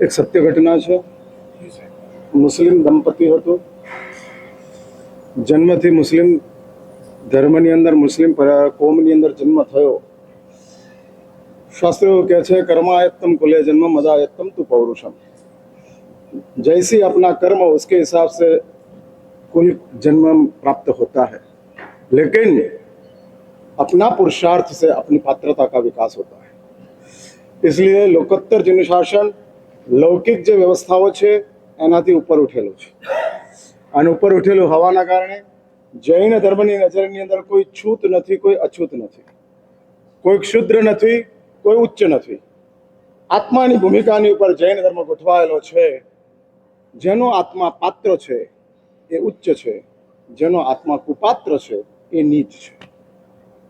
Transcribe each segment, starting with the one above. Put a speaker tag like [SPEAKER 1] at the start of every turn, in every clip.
[SPEAKER 1] એક સત્ય ઘટના છે. મુસ્લિમ દંપતી હતું. જન્મથી મુસ્લિમ ધર્મની અંદર, મુસ્લિમ કોમની અંદર જન્મ થયો. શાસ્ત્રો કહે છે, कर्मायत्तम कुले जन्म मदायत्तम तु पौरुषम. जैसी अपना कर्म उसके हिसाब से कुल जन्म प्राप्त होता है, लेकिन अपना पुरुषार्थ से अपनी पात्रता का विकास होता है. इसलिए लोकोत्तर जनुशासन લૌકિક જે વ્યવસ્થાઓ છે એનાથી ઉપર ઉઠેલું છે. અને ઉપર ઉઠેલું હોવાના કારણે જૈન ધર્મની નજરની અંદર કોઈ છૂત નથી, કોઈ અછૂત નથી, કોઈ ક્ષુદ્ર નથી, કોઈ ઉચ્ચ નથી. આત્માની ભૂમિકાની ઉપર જૈન ધર્મ ગોઠવાયેલો છે. જેનો આત્મા પાત્ર છે એ ઉચ્ચ છે, જેનો આત્મા કુપાત્ર છે એ નીચ છે.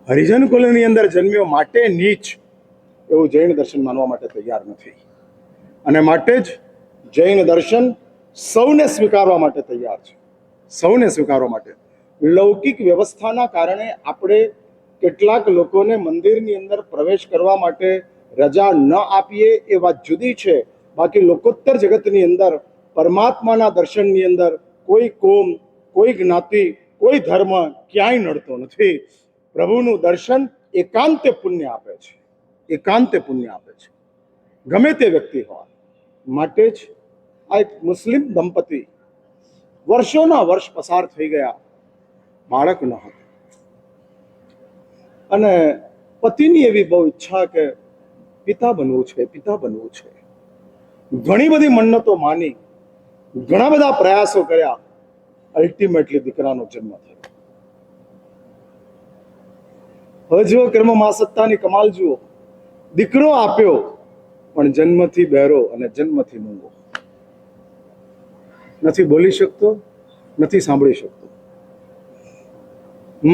[SPEAKER 1] હરિજન કુલની અંદર જન્મ્યો માટે નીચ એવું જૈન દર્શન માનવા માટે તૈયાર નથી. અને માટે જ જૈન દર્શન સૌને સ્વીકારવા માટે તૈયાર છે, સૌને સ્વીકારવા માટે. લૌકિક વ્યવસ્થાના કારણે આપણે કેટલાક લોકોને મંદિરની અંદર પ્રવેશ કરવા માટે રજા ન આપીએ એ વાત જુદી છે. બાકી લોકોત્તર જગતની અંદર પરમાત્માના દર્શનની અંદર કોઈ કોમ, કોઈ જ્ઞાતિ, કોઈ ધર્મ ક્યાંય નડતો નથી. પ્રભુનું દર્શન એકાંતે પુણ્ય આપે છે, એકાંતે પુણ્ય આપે છે, ગમે તે વ્યક્તિ હોય. માટે જ આ એક મુસ્લિમ દંપતી વર્ષોના વર્ષ પસાર થઈ ગયા, બાળક ન હતું. અને પતિની એવી બહુ ઈચ્છા કે પિતા બનવું છે, પિતા બનવું છે. ઘણી બધી મન્નતો માની, ઘણા બધા પ્રયાસો કર્યા. અલ્ટિમેટલી દીકરાનો જન્મ થયો. હવે જુઓ, કર્મ મહાસત્તાની કમાલ જુઓ. દીકરો આપ્યો પણ જન્મથી બહેરો અને જન્મથી મૂંગો. નથી બોલી શકતો, નથી સાંભળી શકતો,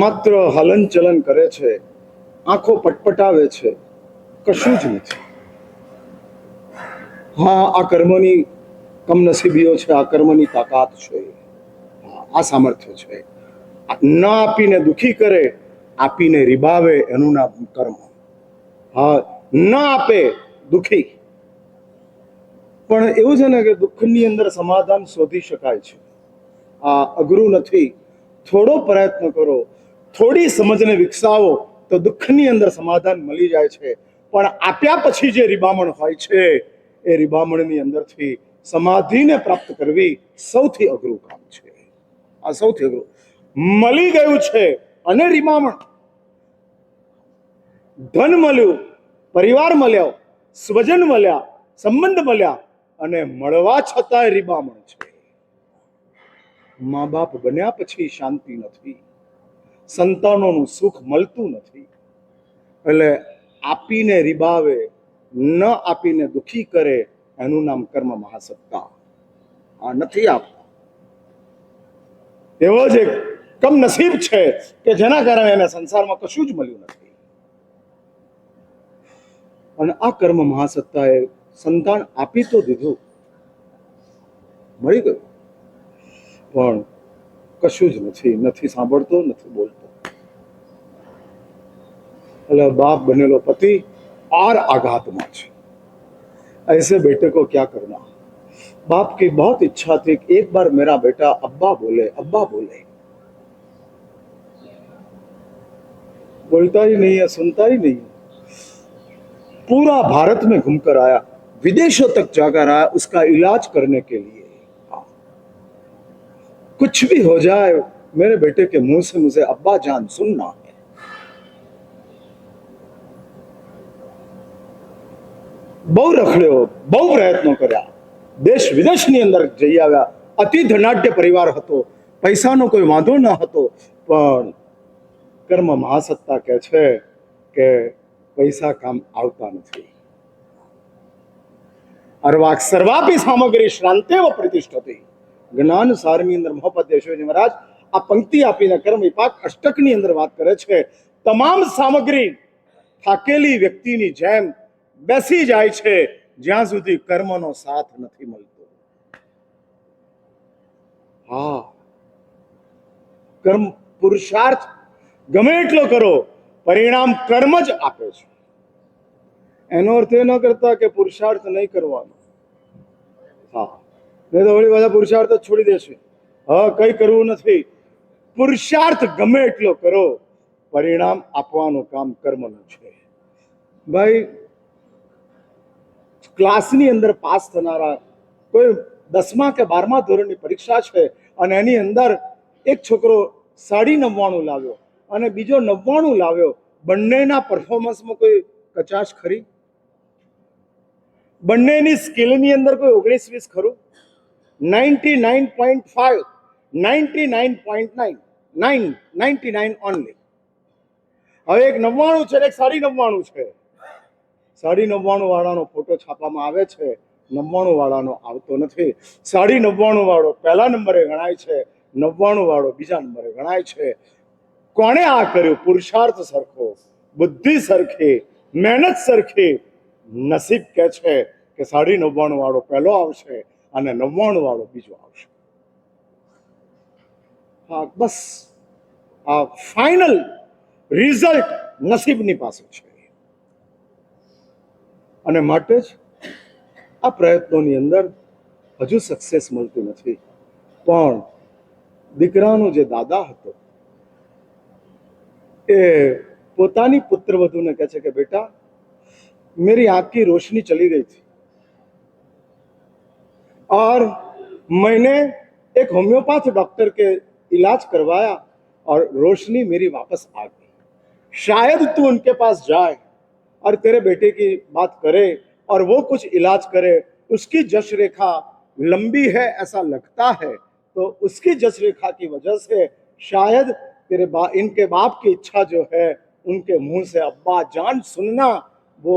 [SPEAKER 1] માત્ર હલન ચલન કરે છે, આંખો પટપટાવે છે, કશું જ નથી. હા, આ કર્મની કમનસીબીઓ છે, આ કર્મની તાકાત છે, આ સામર્થ્ય છે. ન આપીને દુખી કરે, આપીને રીબાવે, એનું નામ કર્મ. હા, ન આપે દુખી. પણ એવું છે ને કે દુઃખની અંદર સમાધાન શોધી શકાય છે. આ અઘરું નથી. થોડો પ્રયત્ન કરો, થોડી સમજને વિકસાવો તો દુઃખની અંદર સમાધાન મળી જાય છે. પણ આપ્યા પછી જે રીબામણ હોય છે એ રીબામણની અંદરથી સમાધિને પ્રાપ્ત કરવી સૌથી અઘરું કામ છે. આ સૌથી અઘરું. મળી ગયું છે અને રીબામણ, ધન મળ્યું, પરિવાર મળ્યો, સ્વજન મળ્યા, સંબંધ મળ્યા, અને મળવા છતાંય રીબામણ છે. મા બાપ બન્યા પછી શાંતિ નથી, સંતાનોનું સુખ મળતું નથી. એટલે આપીને રીબાવે, ન આપીને દુખી કરે, એનું નામ કર્મ મહાસત્તા. આ નથી આપતા. એવો જ એક કમનસીબ છે કે જેના કારણે એને સંસારમાં કશું જ મળ્યું નથી. અને આ કર્મ મહાસત્તાએ સંતાન આપી તો દીધું, મળી ગયું, પણ કશું જ નથી. નથી સાંભળતો, નથી બોલતો. એટલે બાપ બનેલો પતિ और आघात में છે. ऐसे बेटे को क्या करना. बाप की बहुत इच्छा थी कि एक बार मेरा बेटा अब्बा बोले, अब्बा बोले. बोलता ही नहीं है, सुनता ही नहीं. पूरा भारत में घूमकर आया, विदेशों तक जाकर आया उसका इलाज करने के लिए. कुछ भी हो जाए, मेरे बेटे के मुंह से मुझे अब्बा जान सुनना है. બહુ રખડ્યો, બહુ પ્રયત્નો કર્યા, દેશ વિદેશની અંદર જઈ આવ્યા. અતિ ધનાઢ્ય પરિવાર હતો, પૈસાનો કોઈ વાંધો ન હતો. પણ કર્મ મહાસત્તા કહે છે કે પૈસા કામ આવતા નથી. અર્વાક સર્વાપી સામગ્રી શ્રાંતેવ પ્રતિષ્ઠતી. જ્ઞાન સારની અંદર મહોપત યશોજી મહારાજ આ પંક્તિ આપીને કર્મ વિપાક અષ્ટકની અંદર વાત કરે છે. તમામ સામગ્રી થાકેલી વ્યક્તિની જેમ બેસી જાય છે જ્યાં સુધી કર્મનો સાથ નથી મળતો. હા, કર્મ પુરુષાર્થ ગમે એટલો કરો, પરિણામ કર્મ જ આપે છે. એનો અર્થ એ ન કરતા કે પુરુષાર્થ નહીં કરવાનો. હા, નહીં તો વળી બધા પુરુષાર્થ જ છોડી દેશે. હા, કઈ કરવું નથી. પુરુષાર્થ ગમે એટલો કરો, પરિણામ આપવાનું કામ કર્મનું છે. ભાઈ, ક્લાસની અંદર પાસ થનારા, કોઈ 10મા કે 12મા ધોરણની પરીક્ષા છે અને એની અંદર એક છોકરો 99.5 લાવ્યો અને બીજો 99 લાવ્યો, બંનેના પરફોર્મન્સમાં કોઈ કચાશ ખરી? બંનેની સ્કિલની અંદર કોઈ 19-20 ખરું? 99.5, 99.9, 99 ઓનલી. હવે એક 99 છે, એક 99.5 છે. 99.5 વાળાનો ફોટો છાપવામાં આવે છે, 99 વાળાનો આવતો નથી. 99.5 વાળો પહેલા નંબરે ગણાય છે, 99 વાળો બીજા નંબરે ગણાય છે. કોણે આ કર્યું? પુરુષાર્થ સરખો, બુદ્ધિ સરખી, મહેનત સરખી. નસીબ કે છે કે 99.5 વાળો પહેલો આવશે અને 99 વાળો બીજો આવશે. હા, બસ આ ફાઇનલ રિઝલ્ટ નસીબની પાસે છે. અને માટે જ આ પ્રયત્નોની અંદર હજુ સક્સેસ મળતી નથી. પણ દીકરાનો જે દાદા હતો એ પોતાની પુત્રવધૂને કહે છે કે બેટા, मेरी आंख की रोशनी चली गई थी और मैंने एक होम्योपैथ डॉक्टर के इलाज करवाया और रोशनी मेरी वापस आ गई. शायद तू उनके पास जाए और तेरे बेटे की बात करे और वो कुछ इलाज करे. उसकी जश रेखा लंबी है ऐसा लगता है, तो उसकी जश रेखा की वजह से शायद इनके बाप की इच्छा जो है उनके मुंह से अब्बा जान सुनना वो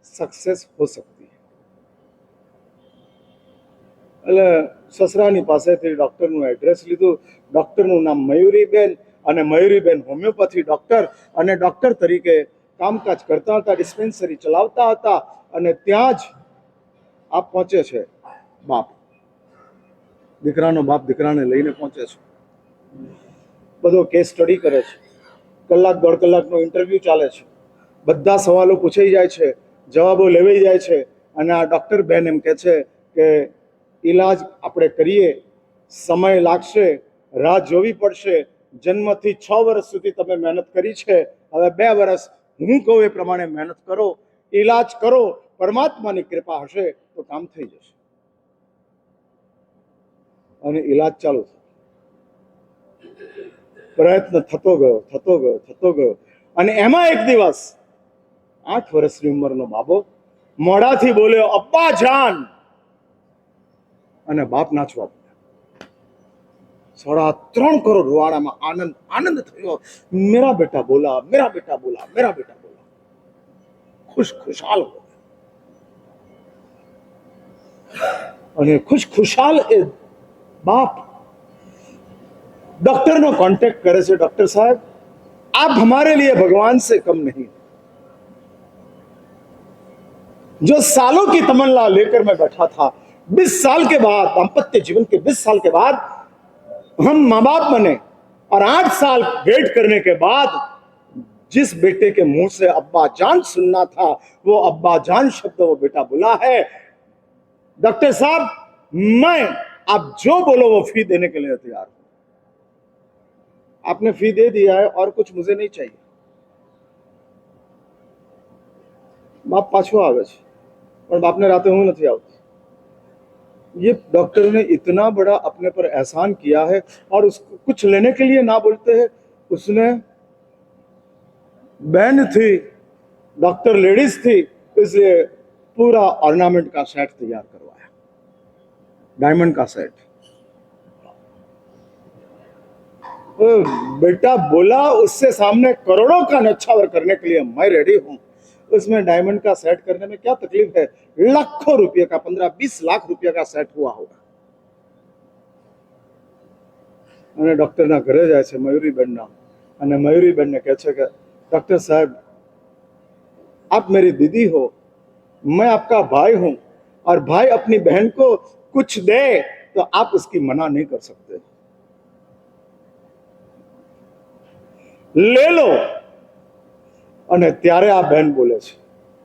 [SPEAKER 1] सक्सेस हो सकती है. એટલે સસરાની પાસેથી ડૉક્ટરનું એડ્રેસ લીધું. ડૉક્ટરનું નામ મયુરીબેન, અને મયુરીબેન હોમિયોપેથી ડૉક્ટર અને ડૉક્ટર તરીકે કામકાજ કરતા હતા, ડિસ્પેન્સરી ચલાવતા હતા. અને ત્યાં જ આ પહોંચે છે બાપ, દીકરાનો બાપ દીકરાને લઈને પહોંચે છે. બધો કેસ સ્ટડી કરે છે. કલાક 1.5 કલાકનો ઇન્ટરવ્યૂ ચાલે છે. બધા સવાલો પૂછાઈ જાય છે, જવાબો લેવાઈ જાય છે. અને આ ડૉક્ટર બેન એમ કહે છે કે ઈલાજ આપણે કરીએ, સમય લાગશે, રાહ જોવી પડશે. જન્મથી 6 વર્ષ સુધી તમે મહેનત કરી છે, હવે 2 વર્ષ હું કહું એ પ્રમાણે મહેનત કરો, ઈલાજ કરો, પરમાત્માની કૃપા હશે તો કામ થઈ જશે. અને ઈલાજ ચાલુ થયો. પ્રયત્ન થતો ગયો. અને એમાં એક દિવસ 8 વર્ષની ઉંમરનો બાબો મોઢાથી બોલ્યો, અબ્બા જાન, અને બાપ નાચવા પડ્યા. 3.5 કરોડ રૂવાડામાં આનંદ થયો. મેરા બેટા બોલા, મેરા બેટા બોલા, મેરા બેટા બોલા. ખુશખુશાલ હો. અને ખુશખુશાલ એ બાપ डॉक्टर नो कांटेक्ट करे से, डॉक्टर साहब आप हमारे लिए भगवान से कम नहीं. जो सालों की तमन्ना लेकर मैं बैठा था, 20 साल के बाद, दाम्पत्य जीवन के 20 साल के बाद हम माँ बाप बने और 8 साल वेट करने के बाद जिस बेटे के मुंह से अब्बा जान सुनना था, वो अब्बा जान शब्द वो बेटा बोला है. डॉक्टर साहब, मैं आप जो बोलो वो फी देने के लिए तैयार हूं. आपने फी दे दिया है और कुछ मुझे नहीं चाहिए. बाप पाछो आवे छे, पर बाप ने राते हूं नहीं आवती. ये डॉक्टर ने इतना बड़ा अपने पर एहसान किया है और उसको कुछ लेने के लिए ना बोलते हैं. उसने बहन थी, डॉक्टर लेडीज थी, इसलिए पूरा ऑर्नामेंट का सेट तैयार करवाया, डायमंड का सेट. बेटा बोला, उससे सामने करोड़ों का न्यौछावर करने के लिए मैं रेडी हूं. उसमें डायमंड का सेट करने में क्या तकलीफ है? लाखों रुपये का, 15-20 लाख रुपये का सेट हुआ होगा. અને ડોક્ટરના ઘરે જાય છે મયુરીબેનના, અને મયુરીબેનને કહે છે કે डॉक्टर साहब, आप मेरी दीदी हो, मैं आपका भाई हूं, और भाई अपनी बहन को कुछ दे तो आप उसकी मना नहीं कर सकते. ले लो. અને ત્યારે આ બહેન બોલે છે,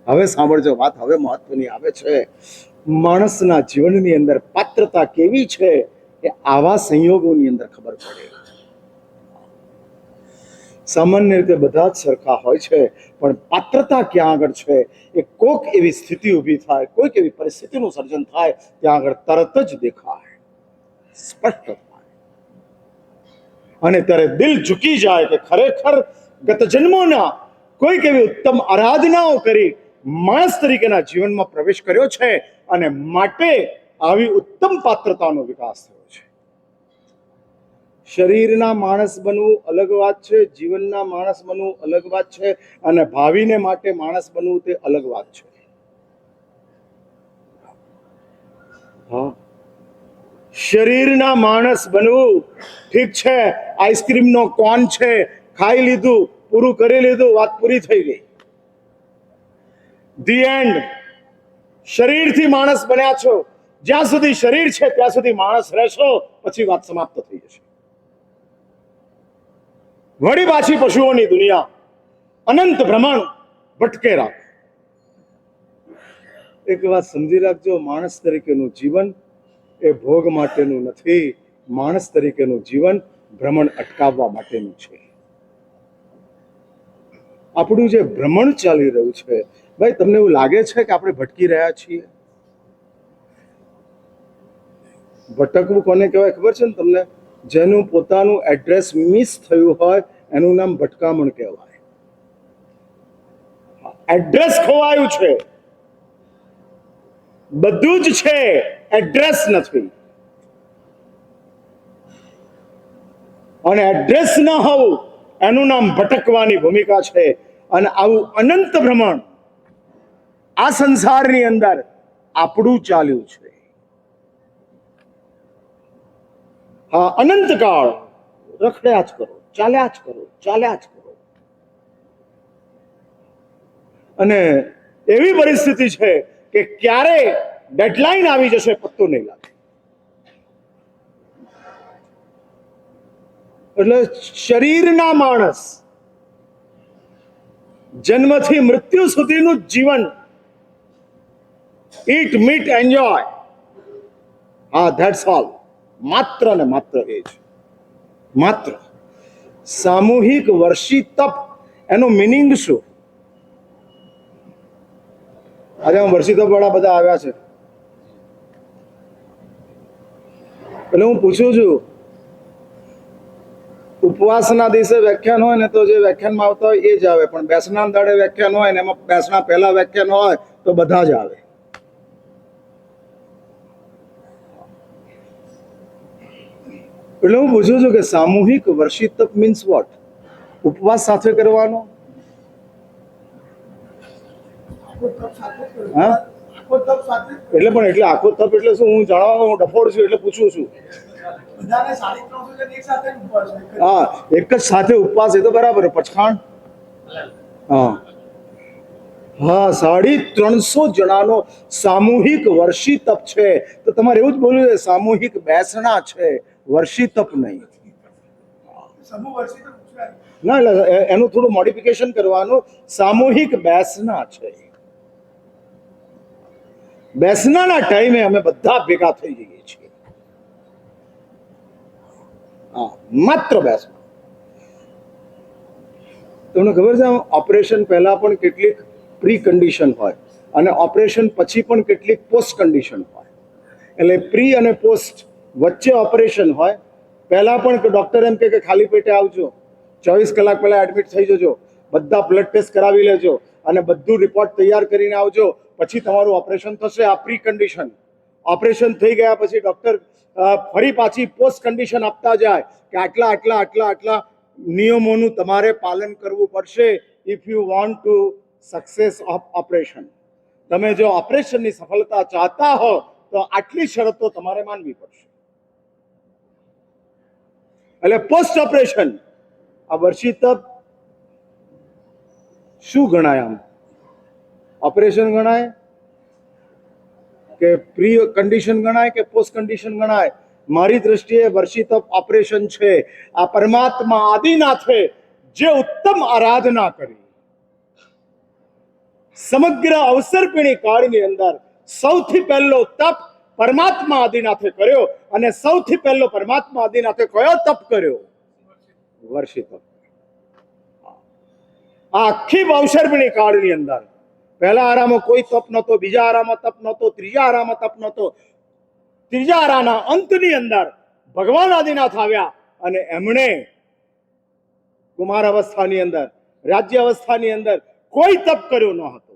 [SPEAKER 1] હવે સાંભળજો વાત, હવે મહત્વની આવે છે. માણસના જીવનની અંદર પાત્રતા કેવી છે એ આવા સંયોગોની અંદર ખબર પડે. સામાન્ય રીતે બધા જ સરખા હોય છે, પણ પાત્રતા ક્યાં આગળ છે એ કોઈક એવી સ્થિતિ ઊભી થાય, કોઈક એવી પરિસ્થિતિનું સર્જન થાય, ત્યાં આગળ તરત જ દેખાય, સ્પષ્ટ થાય. અને ત્યારે દિલ ઝૂકી જાય કે ખરેખર ગત જન્મોના કોઈક એવી ઉત્તમ આરાધનાઓ કરી માણસ તરીકેના જીવનમાં પ્રવેશ કર્યો છે, અને માટે આવી ઉત્તમ પાત્રતાનો વિકાસ થયો છે. શરીરના માણસ બનવું અલગ વાત છે, જીવનના માણસ બનવું અલગ વાત છે, અને ભાવિને માટે માણસ બનવું તે અલગ વાત છે. હા, શરીરના માણસ બનવું ઠીક છે, આઈસ્ક્રીમનો કોન છે, ખાઈ લીધું, પૂરું કરી લીધું, વાત પૂરી થઈ ગઈ. The end. શરીરથી માણસ બન્યા છો, જ્યાં સુધી શરીર છે ત્યાં સુધી માણસ રહેશો, પછી વાત સમાપ્ત થઈ જશે. વળી પાછી પશુઓની દુનિયા, અનંત ભ્રમણ, ભટકે રાખ. એક વાત સમજી રાખજો, માણસ તરીકેનું જીવન એ ભોગ માટેનું નથી. માણસ તરીકેનું જીવન ભ્રમણ અટકાવવા માટેનું છે. આપણું જે ભ્રમણ ચાલી રહ્યું છે, ભાઈ તમને એવું લાગે છે કે આપણે ભટકી રહ્યા છીએ? ભટકવું કોને કહેવાય ખબર છે ને તમને? જેનું પોતાનું એડ્રેસ મિસ થયું હોય એનું નામ ભટકામણ કહેવાય. એડ્રેસ ખોવાયું છે, બધું જ છે, એડ્રેસ નથી. અને એડ્રેસ ન હોવું એનું નામ ભટકવાની ભૂમિકા છે. અને આવું અનંત ભ્રમણ આ સંસારની અંદર આપણું ચાલ્યું છે. હા, અનંતકાળ રખડ્યા જ કરો, ચાલ્યા જ કરો, ચાલ્યા જ કરો. અને એવી પરિસ્થિતિ છે કે ક્યારે ડેડલાઈન આવી જશે પત્તો નહીં લાગે. એટલે શરીરના માણસ, જન્મથી મૃત્યુ સુધીનું જીવન, ઈટ મીટ એન્જોય, હા, ધેટ્સ ઓલ. માત્ર ને માત્ર એ જ. માત્ર સામૂહિક વર્ષી તપ, એનો મિનિંગ શું? આજે વર્ષી તપ વાળા બધા આવ્યા છે, એટલે હું પૂછું છું, ઉપવાસના દિવસે વ્યાખ્યાન હોય ને તો જે વ્યાખ્યાનમાં આવતા હોય એ જ આવે, પણ બેસના દાડે વ્યાખ્યાન હોય ને એમાં બેસના પહેલા વ્યાખ્યાન હોય તો બધા જ આવે. એટલે હું પૂછું છું કે સામૂહિક વર્ષી તપ મીન્સ વોટ? ઉપવાસ સાથે કરવાનો? હા, એટલે પણ એટલે આખો તપ એટલે શું? હું જાણવા, હું ડફોડ છું એટલે પૂછું છું. હા, એક જ સાથે ઉપવાસ, એ તો બરાબર. પચખાણ, હા હા, 350 જણાનો સામૂહિક વર્ષી તપ છે. તો તમારે એવું જ બોલ્યું છે, સામૂહિક બેસણા છે, વર્ષી તપ નહીં. ના, એટલે એનું થોડું મોડિફિકેશન કરવાનું. સામૂહિક બેસણા છે. બેસનાના ટાઈમે અમે બધા ભેગા થઈ જઈએ છીએ. હા, માત્ર બેસણા. તમને ખબર છે, ઓપરેશન પહેલા પણ કેટલીક પ્રી કન્ડિશન હોય અને ઓપરેશન પછી પણ કેટલીક પોસ્ટ કન્ડિશન હોય. એટલે પ્રી અને પોસ્ટ વચ્ચે ઓપરેશન હોય. પહેલા પણ ડોક્ટર એમ કે ખાલી પેટે આવજો, 24 કલાક પહેલા એડમિટ થઈ જજો, બધા બ્લડ ટેસ્ટ કરાવી લેજો અને બધું રિપોર્ટ તૈયાર કરીને આવજો, પછી તમારું ઓપરેશન થશે. આ પ્રી કન્ડિશન. ઓપરેશન થઈ ગયા પછી ડોક્ટર ફરી પાછી પોસ્ટ કન્ડિશન આપતા જાય કે આટલા આટલા આટલા આટલા નિયમોનું તમારે પાલન કરવું પડશે if you want to success of operation. તમે જો ઓપરેશનની સફળતા ચાહતા હો તો આટલી શરતો તમારે માનવી પડશે. એટલે પોસ્ટ ઓપરેશન આ વર્ષી તપ શું ગણાય? આમ ઓપરેશન ગણાય કે પ્રી કન્ડિશન ગણાય કે પોસ્ટ કન્ડિશન ગણાય? મારી દ્રષ્ટિએ વર્ષી તપ ઓપરેશન છે. આ પરમાત્મા આદિનાથે જે ઉત્તમ આરાધના કરી, સમગ્ર અવસરપીણી કાળની અંદર સૌથી પહેલો તપ પરમાત્મા આદિનાથે કર્યો, અને સૌથી પહેલો પરમાત્મા આદિનાથે કયો તપ કર્યો? વર્ષી તપ. આ આખી વૌશર્મિણી કાળની અંદર પહેલા આરામાં કોઈ તપ નહોતો, બીજા આરામાં તપ નહોતો, ત્રીજા આરામાં તપ નહોતો. ત્રીજા આરાના અંતની અંદર ભગવાન આદિનાથ આવ્યા અને એમણે કુમાર અવસ્થાની અંદર, રાજ્ય અવસ્થાની અંદર કોઈ તપ કર્યો ન હતો.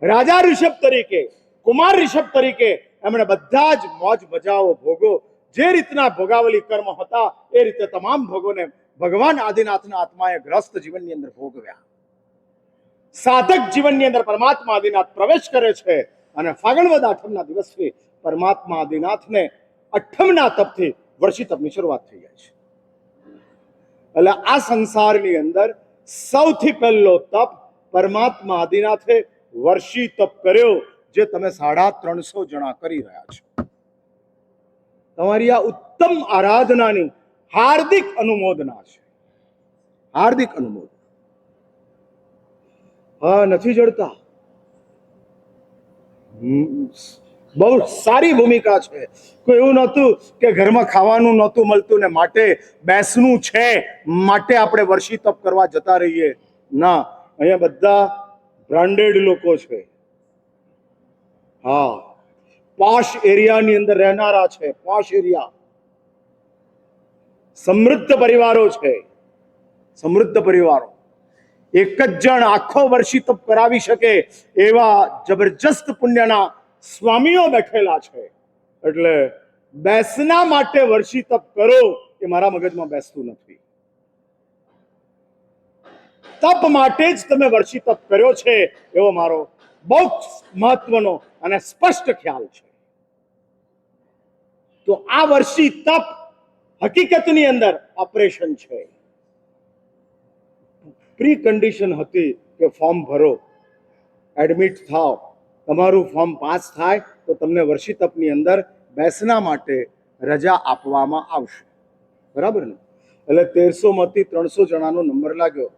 [SPEAKER 1] રાજા ઋષભ તરીકે, કુમાર ઋષભ તરીકે એમણે બધા જ મોજ મજાઓ ભોગો, જે રીતના ભોગાવલી કર્મ હતા એ રીતે તમામ ભોગોને ભગવાન આદિનાથના આત્માએ ગ્રસ્ત જીવનની અંદર ભોગવ્યા. સાધક જીવનની અંદર પરમાત્મા આદિનાથ પ્રવેશ કરે છે, અને ફાગણ વદ આઠમના દિવસથી પરમાત્મા આદિનાથને અઠમના તપથી વર્ષી તપની શરૂઆત થઈ જાય છે. એટલે આ સંસારની અંદર સૌથી પહેલો તપ પરમાત્મા આદિનાથે વર્ષી તપ કર્યો, જે તમે 350 જણા કરી રહ્યા છો. તમારી આ ઉત્તમ આરાધનાની હાર્દિક અનુમોદના છે. હાર્દિક અનુમોદના. હા, નથી જડતા. બહુ સારી ભૂમિકા છે. કોઈ એવું નહોતું કે ઘરમાં ખાવાનું નહોતું મળતું ને માટે બેસનું છે માટે આપણે વર્ષી તપ કરવા જતા રહીએ. ના, અહીંયા બધા બ્રાન્ડેડ લોકો છે. હા, પોશ એરિયાની અંદર રહેનારા છે. પોશ એરિયા, સમૃદ્ધ પરિવારો છે. સમૃદ્ધ પરિવારો. એક જ જણ આખો વર્ષી તપ કરાવી શકે એવા જબરજસ્ત પુણ્યના સ્વામીઓ બેઠેલા છે. એટલે બેસના માટે વર્ષી તપ કરો એ મારા મગજમાં બેસતું નથી. તપ માટે જ તમે વર્ષી તપ કર્યો છે એવો મારો બહુ મહત્વનો અને સ્પષ્ટ ખ્યાલ છે. તો આ વર્ષી તપ હકીકતની અંદર ઓપરેશન છે. પ્રી કન્ડિશન હતી કે ફોર્મ ભરો, એડમિટ થાવ, તમારું ફોર્મ પાસ થાય તો તમને વર્ષી તપની અંદર બેસના માટે રજા આપવામાં આવશે. બરાબર ને? એટલે 1300 માંથી 300 જણાનો નંબર લાગ્યો,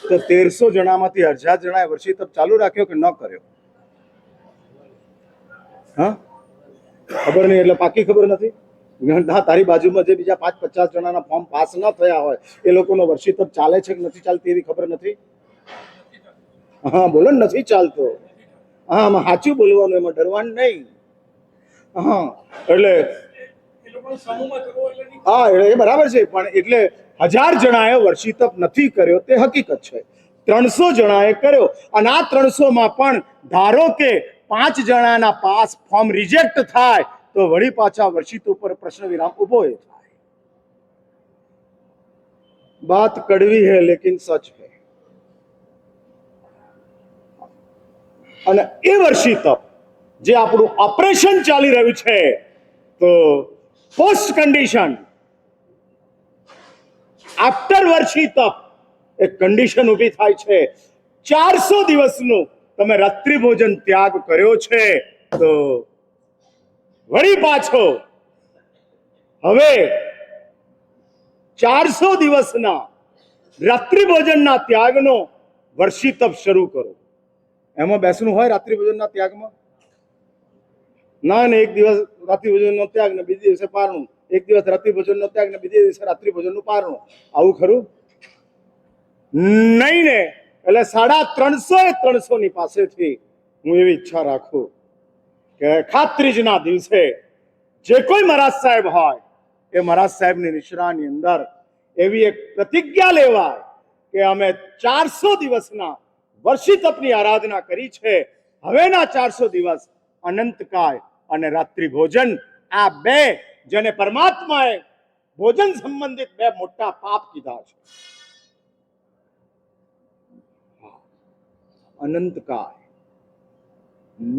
[SPEAKER 1] તો 1300 જણામાંથી 1000 જણાએ વર્ષી તપ ચાલુ રાખ્યો કે ન કર્યો? હા, ખબર નહીં. એટલે પાકી ખબર નથી. તારી બાજુમાં જે બીજા 5-50 જણાના ફોર્મ પાસ ન થયા હોય એ લોકોનો વર્ષી તપ ચાલે છે કે નથી ચાલતી એવી ખબર નથી. હા, બોલો ને, નથી ચાલતો. હા, આમાં સાચું બોલવાનું, એમાં ડરવાનું નહીં. હા, એટલે હા, એ બરાબર છે. પણ એટલે 1000 જણાએ વર્ષી તપ નથી કર્યો તે હકીકત છે. 300 જણાએ કર્યો, અને આ 300 માં પણ ધારો કે 5 જણાના પાસ ફોર્મ રિજેક્ટ થાય તો વળી પાછા વર્ષિત ઉપર પ્રશ્ન વિરામ ઉભો થાય. बात कड़वी है लेकिन सच है. અને એ વર્ષી તપ જે આપણું ઓપરેશન ચાલી રહ્યું છે, તો પોસ્ટ કન્ડિશન આફ્ટર વર્ષી તપ એક કન્ડિશન ઊભી થાય છે. 400 દિવસનું તમે રાત્રિ ભોજન ત્યાગ કર્યો છે, તો વળી પાછો હવે 400 દિવસના રાત્રિ ભોજનના ત્યાગનો વર્ષી તપ શરૂ કરો. એમાં બેસનું હોય રાત્રિ ભોજનના ત્યાગમાં? ના ને, એક દિવસ રાત્રિ ભોજનનો ત્યાગ ને બીજે દિવસે પારણું, એક દિવસ રાત્રિ ભોજનનો ત્યાગ ને બીજે દિવસે રાત્રિ ભોજનનું પારણું. આવું ખરું? નહીં ને. એટલે 350 ની પાસેથી હું એવી ઈચ્છા રાખું કે ખાત્રીજના દિવસે જે કોઈ મહારાજ સાહેબ હોય એ મહારાજ સાહેબની નિશ્રાની અંદર એવી એક પ્રતિજ્ઞા લેવાય કે અમે 400 દિવસના વર્ષી તપની આરાધના કરી છે. હવેના 400 દિવસ અનંતકાય અને રાત્રિ ભોજન, આ બે જેને પરમાત્માએ ભોજન સંબંધિત બે મોટા પાપ કીધા છે. અનંતકાય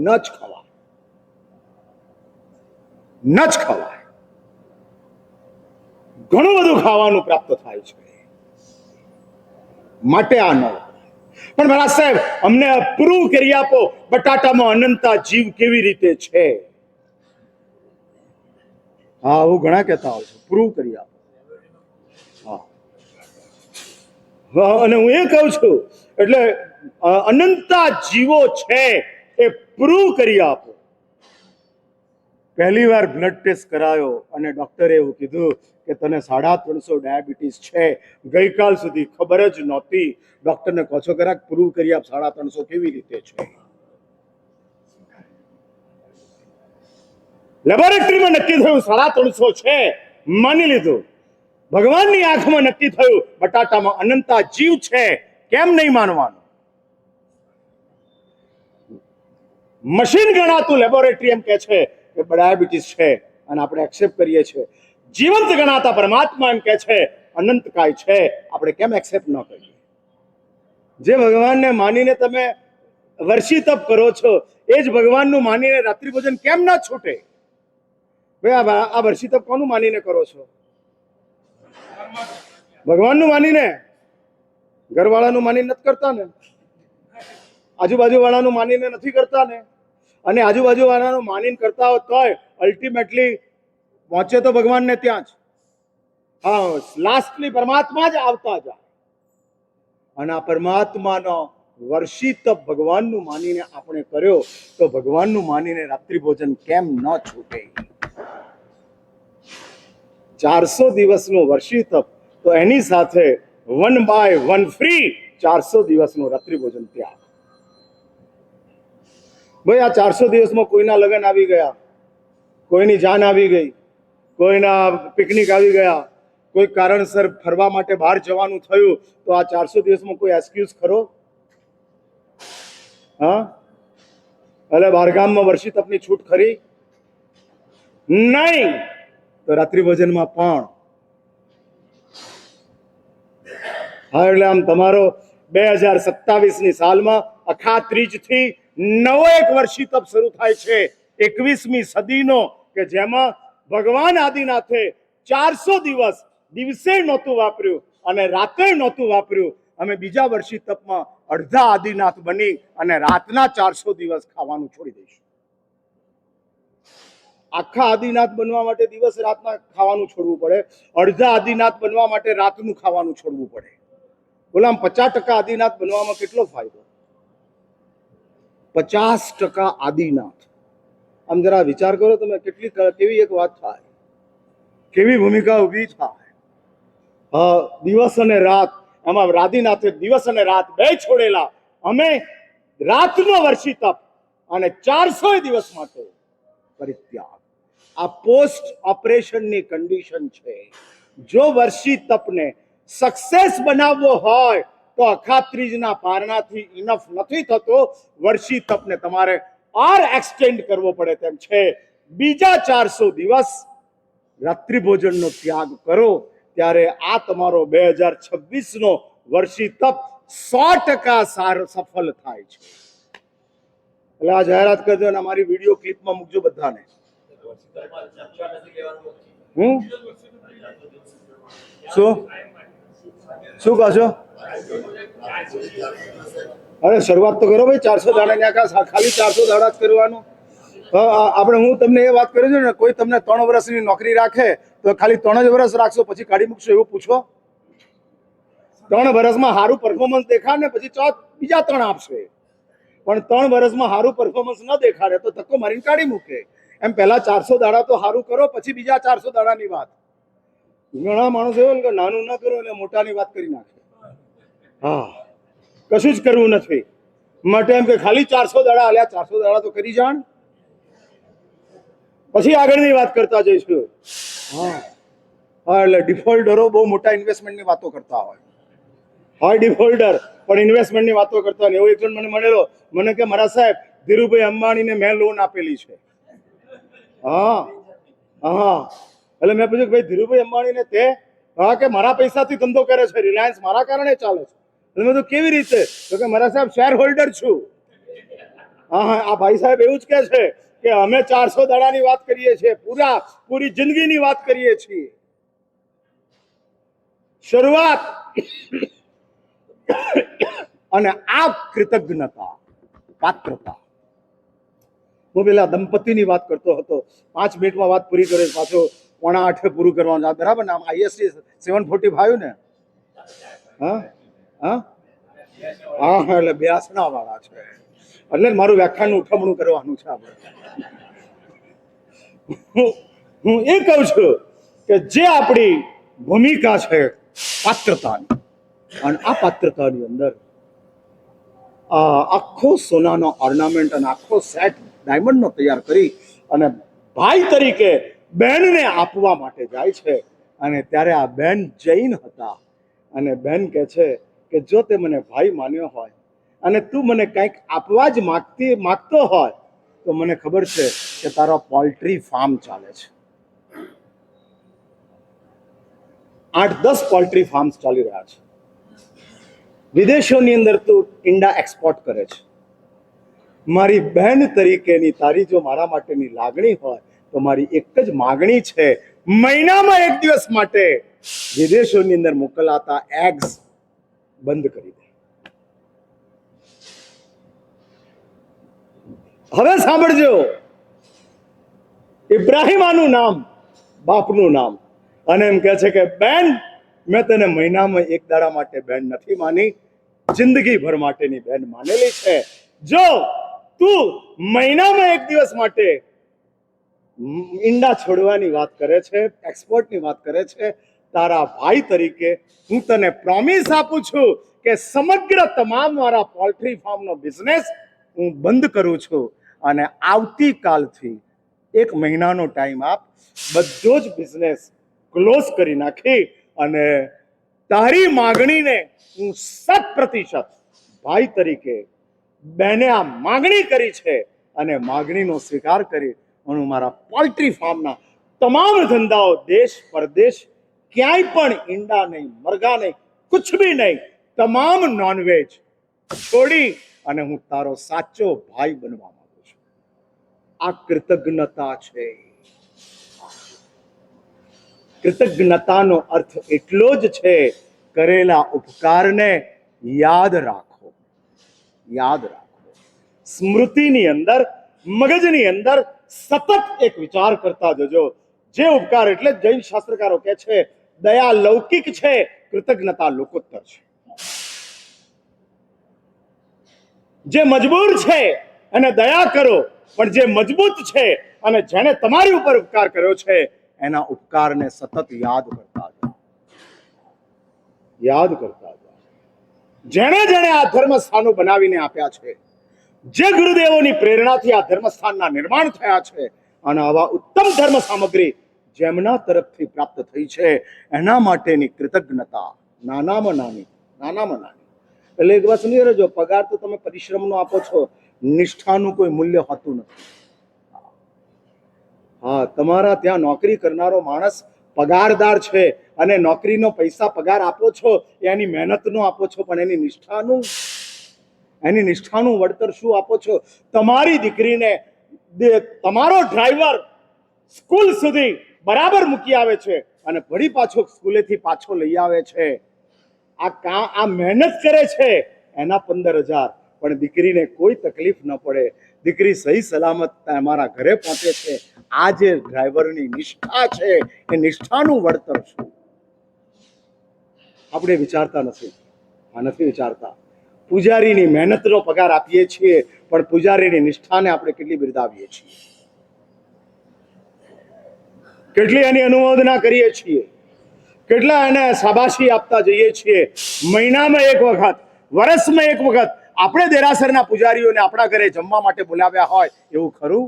[SPEAKER 1] ન જ ખવાય, ન જ ખવાય. ઘણું બધું ખાવાનું પ્રાપ્ત થાય છે, માટે આ ન. પણ મહારાજ સાહેબ, અમને પ્રૂવ કરી આપો બટાટામાં અનંતા જીવ કેવી રીતે છે. હા, હું ઘણા કહેતા હોઉં છું, પ્રૂવ કરી આપો. હા, અને હું એ કહું છું, એટલે અનંતા જીવો છે એ પ્રૂવ કરી આપો. પહેલી વાર બ્લડ ટેસ્ટ કરાયો અને ડોક્ટરે એવું કીધું કે તને 350 ડાયાબિટીસ છે. ગઈકાલ સુધી ખબર જ નહોતી. ડોક્ટરને કહો છો કરાક પ્રૂવ કરી આપ 350 કેવી રીતે છે. લેબોરેટરીમાં નક્કી થયું 350 છે, માની લીધું. ભગવાનની આંખમાં નક્કી થયું બટાટામાં અનંતા જીવ છે, કેમ નહીં માનવાનું? મશીન ગણાતું લેબોરેટરી એમ કે છે કે ડાયાબિટીસ છે અને આપણે એક્સેપ્ટ કરીએ છીએ. જીવંત ગણાતા પરમાત્મા એમ કે છે અનંતકાય છે, આપણે કેમ એક્સેપ્ટ ન કરીએ? જે ભગવાનને માનીને તમે વર્ષી તપ કરો છો એ જ ભગવાનનું માનીને રાત્રિ ભોજન કેમ ના છૂટે? ભાઈ આ વર્ષી તપ કોનું માનીને કરો છો? ભગવાનનું માનીને. ઘરવાળાનું માનીને નથી કરતા ને, આજુબાજુ વાળાનું માનીને નથી કરતા ને. અને આજુબાજુ વાળાનું માનીને કરતા હોય તોય અલ્ટિમેટલી પહોંચે તો ભગવાનને ત્યાં જ. હા, લાસ્ટલી પરમાત્મા જ આવતા જાય. અને આ પરમાત્માનો વર્ષી તપ ભગવાનનું માનીને આપણે કર્યો તો ભગવાનનું માનીને રાત્રિ ભોજન કેમ ન છૂટે? 400 દિવસનું વર્ષી તપ તો એની સાથે 1 બાય 1 ફ્રી 400 દિવસનું રાત્રિ ભોજન ત્યાગ. ભાઈ આ 400 દિવસમાં કોઈના લગ્ન આવી ગયા, કોઈની જાન આવી ગઈ, કોઈના પિકનિક આવી ગયા, કોઈ કારણસર ફરવા માટે બહાર જવાનું થયું, તો આ 400 દિવસમાં કોઈ એક્સક્યુઝ ખરો? હા, એટલે બહારગામમાં વર્ષી તપની છૂટ ખરી? નહીં. તો રાત્રિ ભોજનમાં પણ હા, એટલે આમ તમારો 2027ની સાલમાં અખા ત્રીજથી નવો એક વર્ષી તપ શરૂ થાય છે, 21મી સદીનો, કે જેમાં ભગવાન આદિનાથે 400 દિવસ દિવસે નહોતું વાપર્યું અને રાતે નહોતું વાપર્યું. અમે બીજા વર્ષી તપમાં અડધા આદિનાથ બની અને રાતના 400 દિવસ ખાવાનું છોડી દઈશું. આખા આદિનાથ બનવા માટે દિવસ રાતના ખાવાનું છોડવું પડે, અડધા આદિનાથ બનવા માટે રાતનું ખાવાનું છોડવું પડે. બોલો આમ 50% આદિનાથ બનવામાં કેટલો ફાયદો? 50% આદિનાથ. આમ જરા વિચાર કરો તમે, કેવી એક વાત થાય, કેવી ભૂમિકા ઊભી થાય. દિવસ અને રાત, આમાં આદિનાથે દિવસ અને રાત બે છોડેલા. અમે રાતનો વર્ષી તપ અને 400 દિવસ માટે પરિત્યાગ. આ પોસ્ટ ઓપરેશનની કન્ડિશન છે. જો વર્ષી તપને સક્સેસ બનાવવો હોય તો અખાત્રીજના પારણાથી ઇનફ નથી થતો. વર્ષી તપને તમારે ઓર એક્સટેન્ડ કરવો પડે તેમ છે. બીજા 400 દિવસ રાત્રિ ભોજનનો ત્યાગ કરો, ત્યારે આ તમારો 2026નો વર્ષી તપ 100% સફળ થાય છે. એટલે આ જાહેરાત કરજો અને અમારી વિડીયો ક્લિપમાં મૂકજો બધાને. શું કહો છો? અરે શરૂઆત તો કરો ભાઈ. 400 દાડા ખાલી 400 દાડા જ કરવાનું. આપણે હું તમને એ વાત કરું છું ને, કોઈ તમને 3 વર્ષની નોકરી રાખે તો ખાલી 3 જ વર્ષ રાખશો પછી કાઢી મૂકશો એવું પૂછો? 3 વર્ષમાં સારું પરફોર્મન્સ દેખાડ ને પછી બીજા 3 આપશે. પણ 3 વર્ષમાં સારું પરફોર્મન્સ ન દેખાડે તો ધક્કો મારીને કાઢી મૂકે. એમ પહેલા 400 દાડા તો સારું કરો, પછી બીજા 400 દાડાની વાત. ઘણા માણસો એવું કે નાનું ના કરો એટલે મોટાની વાત કરી નાખે. હા, કશું જ કરવું નથી માટે એમ કે ખાલી 400 દાડા આલ્યા, 400 દાડા તો કરી જાણ, પછી આગળની વાત કરતા જઈશું. હા હા, એટલે ડિફોલ્ટરો બહુ મોટા ઇન્વેસ્ટમેન્ટની વાતો કરતા હોય. હા, ડિફોલ્ટર પણ ઇન્વેસ્ટમેન્ટની વાતો કરતા હોય. એવો એક જણ મને મળેલો, મને કે મારા સાહેબ ધીરુભાઈ અંબાણીને મેં લોન આપેલી છે. હા હા, એટલે મેં પૂછ્યું ભાઈ ધીરુભાઈ અંબાણીને તે? હા, કે મારા પૈસાથી ધંધો કરે છે, રિલાયન્સ મારા કારણે ચાલે છે. એટલે મેં તો કેવી રીતે? તો કે મારા સાહેબ શેર હોલ્ડર છું. હા હા, આ ભાઈ સાહેબ એવું જ કે છે કે અમે 400 દાડાની વાત કરીએ છીએ, પૂરી જિંદગીની વાત કરીએ છીએ. શરૂઆત અને આ કૃતજ્ઞતા, પાત્રતા. હું પેલા દંપતીની વાત કરતો હતો, 5 મિનિટમાં વાત પૂરી કરે, પાછો 7:45 પૂરું કરવાનું. બરાબર ને? આમ IST 745 ને? હા હા હા, એટલે 82 વાળા છે. એટલે મારું વ્યાખ્યાનનું ઉઠમણું કરવાનું છે આપણે. હું એ કહું છું કે જે આપણી ભૂમિકા છે પાત્રતાની, અને આ પાત્રતાની અંદર આખો સોનાનો ઓર્નામેન્ટ અને આખો સેટ ડાયમંડનો તૈયાર કરી અને ભાઈ તરીકે બહેનને આપવા માટે જાય છે. અને ત્યારે આ બહેન જૈન હતા અને બહેન કહે છે કે જો તે મને ભાઈ માન્યો હોય અને તું મને કંઈક આપવા જ માગતો હોય તો મને ખબર છે કે તારો પોલ્ટ્રી ફાર્મ ચાલે છે. 8-10 પોલ્ટ્રી ફાર્મ્સ ચાલી રહ્યા છે. વિદેશોની અંદર તું ઈંડા એક્સપોર્ટ કરે છે. મારી બહેન તરીકેની તારી જો મારા માટેની લાગણી હોય તો મારી એક જ માગણી છે, મહિનામાં એક દિવસ માટે વિદેશોની અંદર મોકલાતા એગ્સ બંધ કરી દે. હવે સાંભળજો, ઇબ્રાહિમાનું નામ, બાપનું નામ, અને એમ કહે છે કે બેન મેં તને મહિનામાં એક દાડા માટે બેન નથી માની, જિંદગી ભર માટેની બેન માનેલી છે. જો તું મહિનામાં એક દિવસ માટે ઈંડા છોડવાની વાત કરે છે, એક્સપોર્ટની વાત કરે છે, તારા ભાઈ તરીકે હું તને પ્રોમિસ આપું છું કે સમગ્ર તમામ મારા પોલ્ટ્રી ફાર્મનો બિઝનેસ હું બંધ કરું છું અને આવતીકાલથી 1 મહિનાનો ટાઈમ આપ, બધો જ બિઝનેસ ક્લોઝ કરી નાખી અને તારી માગણીને હું 100% ભાઈ તરીકે બેને આ માગણી કરી છે અને માગણીનો સ્વીકાર કરી હું મારા પોલ્ટ્રી ફાર્મના તમામ ધંધાઓ દેશ પરદેશ ક્યાંય પણ ઈંડા નહીં, મરઘા નહીં, કુછ બી નહીં, તમામ નોનવેજ છોડી અને હું તારો સાચો ભાઈ બનવા માંગુ છું. આ કૃતજ્ઞતા છે. કૃતજ્ઞતાનો અર્થ એટલો જ છે, કરેલા ઉપકારને યાદ રાખો, યાદ રાખો. સ્મૃતિની અંદર, મગજની અંદર સતત એક વિચાર કરતા જજો. જે ઉપકાર, એટલે જૈન શાસ્ત્રકારો કહે છે દયા લૌકિક છે, કૃતજ્ઞતા લોકોત્તર છે. જે મજબૂર છે અને દયા કરો, પણ જે મજબૂત છે અને જેને તમારી ઉપર ઉપકાર કર્યો છે એના ઉપકારને સતત યાદ કરતા જાઓ, યાદ કરતા જાઓ. જેણે જેણે આ ધર્મસ્થાનો બનાવીને આપ્યા છે, જે ગુરુદેવોની પ્રેરણાથી આ ધર્મસ્થાનના નિર્માણ થયા છે, અને આવા ઉત્તમ ધર્મ સામગ્રી જેમના તરફથી પ્રાપ્ત થઈ છે, એના માટેની કૃતજ્ઞતા નાનામાં નાની, નાનામાં નાની. એટલે એક વાત સમજી રહેજો, પગાર તો તમે પરિશ્રમનો આપો છો, નિષ્ઠાનું કોઈ મૂલ્ય હોતું નથી. હા, તમારા ત્યાં નોકરી કરનારો માણસ પગારદાર છે અને નોકરીનો પૈસા પગાર આપો છો, એની મહેનતનો આપો છો, પણ એની નિષ્ઠાનું વળતર શું આપો છો? તમારી દીકરીને તમારો ડ્રાઈવર સ્કૂલ સુધી બરાબર મૂકી આવે છે અને ફરી પાછો સ્કૂલેથી પાછો લઈ આવે છે. આ મહેનત કરે છે એના 15,000, પણ દીકરીને કોઈ તકલીફ ન પડે, દીકરી સહી સલામત અમારા ઘરે પહોંચે છે. આ જે ડ્રાઈવરની નિષ્ઠા છે એ નિષ્ઠાનું વળતર શું? આપણે વિચારતા નથી, નથી વિચારતા. પૂજારીની મહેનતનો પગાર આપીએ છીએ, પણ પૂજારીની નિષ્ઠાને આપણે કેટલી બિરદાવીએ છીએ, કેટલી એની અનુમોદના કરીએ છીએ, કેટલા એને શાબાશી આપતા જઈએ છીએ. મહિનામાં એક વખત, વર્ષમાં એક વખત આપણે દેરાસરના પૂજારીઓને આપણા ઘરે જમવા માટે બોલાવ્યા હોય એવું ખરું?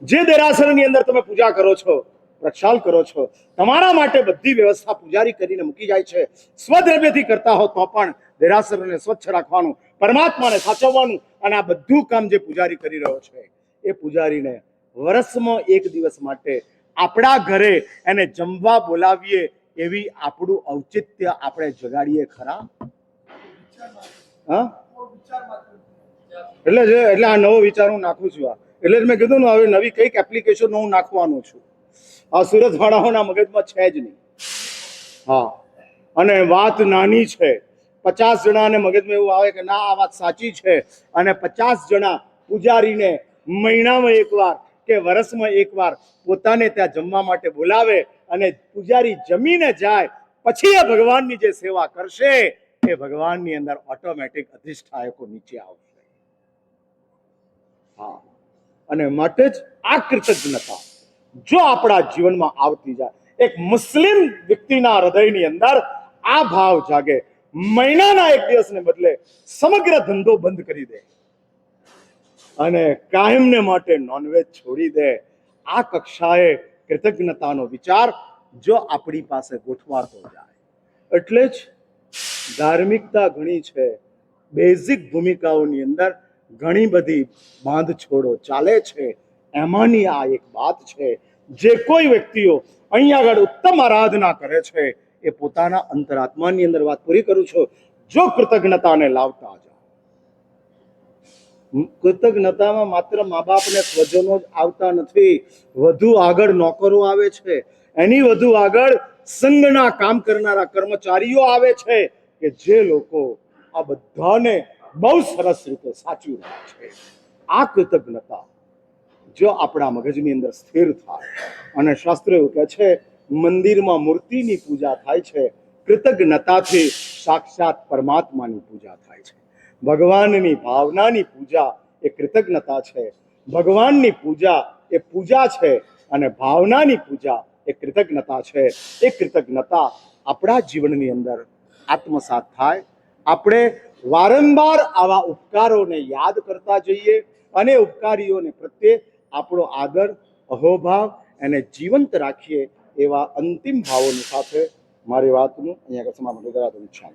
[SPEAKER 1] જે દેરાસરની અંદર તમે પૂજા કરો છો, પ્રક્ષાલ કરો છો, તમારા માટે બધી વ્યવસ્થા પૂજારી કરીને મૂકી જાય છે. સ્વદ્રવ્યથી કરતા હો તો પણ દેરાસરને સ્વચ્છ રાખવાનું, પરમાત્માને સાચવવાનું, અને આ બધું કામ જે પૂજારી કરી રહ્યો છે એ પૂજારીને વર્ષમાં એક દિવસ માટે આપણા ઘરે એને જમવા બોલાવીએ એવી આપણું ઔચિત્ય આપણે જગાડીએ ખરા? હા, એટલે આ નવો વિચાર હું નાખું છું. એટલે જ મેં કીધું ને, હવે નવી કઈક એપ્લિકેશન હું નાખવાનો છું. આ સુરત વાળાઓના મગજમાં છે જ નહીં. હા, અને વાત નાની છે. 50 જણાને મગજમાં એવું આવે કે ના આ વાત સાચી છે, અને 50 જણા પૂજારીને મહિનામાં એકવાર કે વર્ષમાં એકવાર પોતાને ત્યાં જમવા માટે બોલાવે અને પૂજારી જમીને જાય, પછી એ ભગવાનની જે સેવા કરશે એ ભગવાનની અંદર ઓટોમેટિક અધિષ્ઠાયકો નીચે આવશે. હા, અને માટે જ આ કૃતજ્ઞતા જો આપણા જીવનમાં આવતી જાય, એક મુસ્લિમ વ્યક્તિના હૃદયની અંદર આ ભાવ જાગે, મહિનાના એક દિવસને બદલે સમગ્ર ધંધો બંધ કરી દે અને કાયમને માટે નોનવેજ છોડી દે. આ કક્ષાએ કૃતજ્ઞતાનો વિચાર જો આપણી પાસે ગોઠવાતો જાય. એટલે જ ધાર્મિકતા ઘણી છે, બેઝિક ભૂમિકાઓની અંદર ઘણી બધી બાંધછોડો ચાલે છે. એમાંની આ એક વાત છે. જે કોઈ વ્યક્તિઓ અહીંયા આગળ ઉત્તમ આરાધના કરે છે એ પોતાના અંતરાત્માની અંદર, વાત પૂરી કરું છું, જો કૃતજ્ઞતાને લાવતા જાય. કૃતજ્ઞતામાં માત્ર મા બાપને સ્વજનો જ આવતા નથી, વધુ આગળ નોકરો આવે છે, એની વધુ આગળ સંઘના કામ કરનારા કર્મચારીઓ આવે છે કે જે લોકો આ બધાને બહુ સરસ રીતે સાચવી રહ્યા છે. આ કૃતજ્ઞતા જો આપણા મગજની અંદર સ્થિર થાય, અને શાસ્ત્ર એવું કહે છે મંદિરમાં મૂર્તિની પૂજા થાય છે, કૃતજ્ઞતાથી સાક્ષાત પરમાત્માની પૂજા થાય છે. ભગવાનની ભાવનાની પૂજા એ કૃતજ્ઞતા છે, ભગવાનની પૂજા એ પૂજા છે, અને ભાવનાની પૂજા એ કૃતજ્ઞતા છે. એ કૃતજ્ઞતા આપણા જીવનની અંદર આત્મસાત થાય. આપણે વારંવાર આવા ઉપકારોને યાદ કરતા જઈએ અને ઉપકારીઓને પ્રત્યે આપણો આદર, અહોભાવ એને જીવંત રાખીએ. એવા અંતિમ ભાવોની સાથે મારી વાતનું અહીંયા સમાપન કરાતું ઈચ્છા